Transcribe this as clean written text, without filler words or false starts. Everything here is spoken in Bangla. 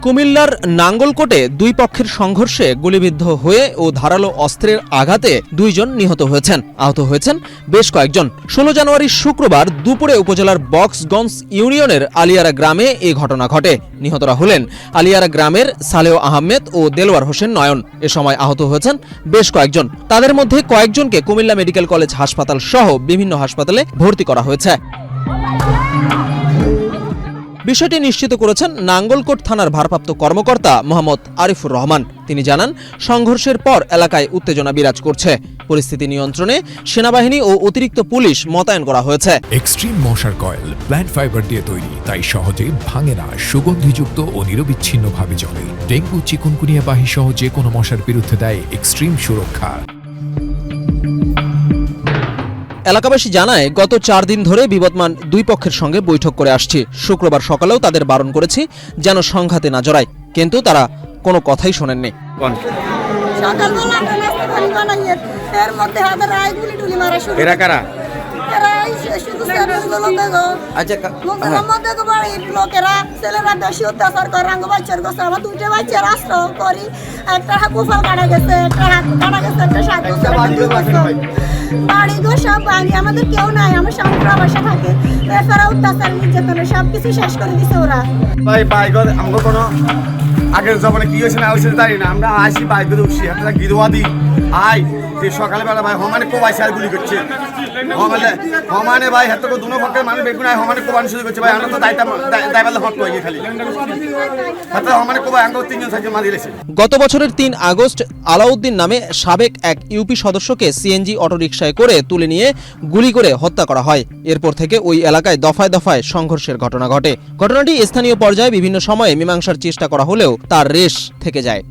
কুমিল্লার নাঙ্গলকোটে দুই পক্ষের সংঘর্ষে গুলিবিদ্ধ হয়ে ও ধারালো অস্ত্রের আঘাতে 2 জন নিহত হয়েছেন। আহত হয়েছেন বেশ কয়েকজন। 16 জানুয়ারি শুক্রবার দুপুরে উপজেলার বক্সগঞ্জ ইউনিয়নের আলিয়ারা গ্রামে এই ঘটনা ঘটে। নিহতরা হলেন আলিয়ারা গ্রামের সালেহ আহমেদ ও দেলোয়ার হোসেন নয়ন। এ সময় আহত হয়েছেন বেশ কয়েকজন। তাদের মধ্যে কয়েকজনকে কুমিল্লা মেডিকেল কলেজ হাসপাতাল সহ বিভিন্ন হাসপাতালে ভর্তি করা হয়েছে। বিষয়টি নিশ্চিত করেছেন নাঙ্গলকোট থানার ভারপ্রাপ্ত কর্মকর্তা মোহাম্মদ আরিফুর রহমান। তিনি জানান, সংঘর্ষের পর এলাকায় উত্তেজনা বিরাজ করছে। পরিস্থিতি নিয়ন্ত্রণে সেনাবাহিনী ও অতিরিক্ত পুলিশ মোতায়েন করা হয়েছে। এক্সট্রিম মশার কয়েল প্ল্যান্ট ফাইবার দিয়ে তৈরি, তাই সহজে ভাঙে না, সুগন্ধিযুক্ত ও নিরবিচ্ছিন্নভাবে জ্বলে। ডেঙ্গু, চিকুনগুনিয়া বাহি সহ যে কোনো মশার বিরুদ্ধে দেয় এক্সট্রিম সুরক্ষা। এলাকাবাসী জানায়, গত 4 দিন ধরে বিবদমান দুই পক্ষের সঙ্গে বৈঠক করে আসছি। শুক্রবার সকালেও তাদের বারণ করেছি যেন সংঘাতে না জড়ায়, কিন্তু তারা কোনো কথাই শোনেননি। এরা কারা? ছেলেরা বেশি অত্যাচার করে, বাচ্চার কাছে আমার 2টা বাচ্চা রাস্তা করি, একটা কুফল কাটা গেছে, একটা হাত কাটা গেছে, একটা 7 বছর বাড়ি ঘর সব ভাঙি, আমাদের কেউ নাই, আমার স্বামীরা বাসা থাকে। এছাড়া অত্যাচার নির্যাতনে সবকিছু শেষ করে দিছে ওরা। আমরা কোনো আগের জমানে কি হয়েছে না হয়েছে জানি না, আমরা আসি বাইক করে উঠছি, একটা গিরোয়া দিই আই সকালবেলা ভাই হমানে কোবাইছে আর গুলি করছে। হমানে ভাই হাতে দুনো পক্ষের মানুষ বেগুন হমানে কোবান শুরু করছে। ভাই আমরা তো দায়বাল্লা হট করি খালি হাতে হমানে কোবাই আঙ্গ 3 জন সাইকেল মারি গেছে। গত বছরের 3 আগস্ট আলাউদ্দিন নামে সাবেক এক ইউপি সদস্যকে সিএনজি অটোরিকশায় করে তুলে নিয়ে গুলি করে হত্যা করা হয়। এরপর থেকে ওই এলাকায় দফায় দফায় সংঘর্ষের ঘটনা ঘটে। ঘটনাটি স্থানীয় পর্যায়ে বিভিন্ন সময়ে মীমাংসার চেষ্টা করা হলেও তার রেশ থেকে যায়।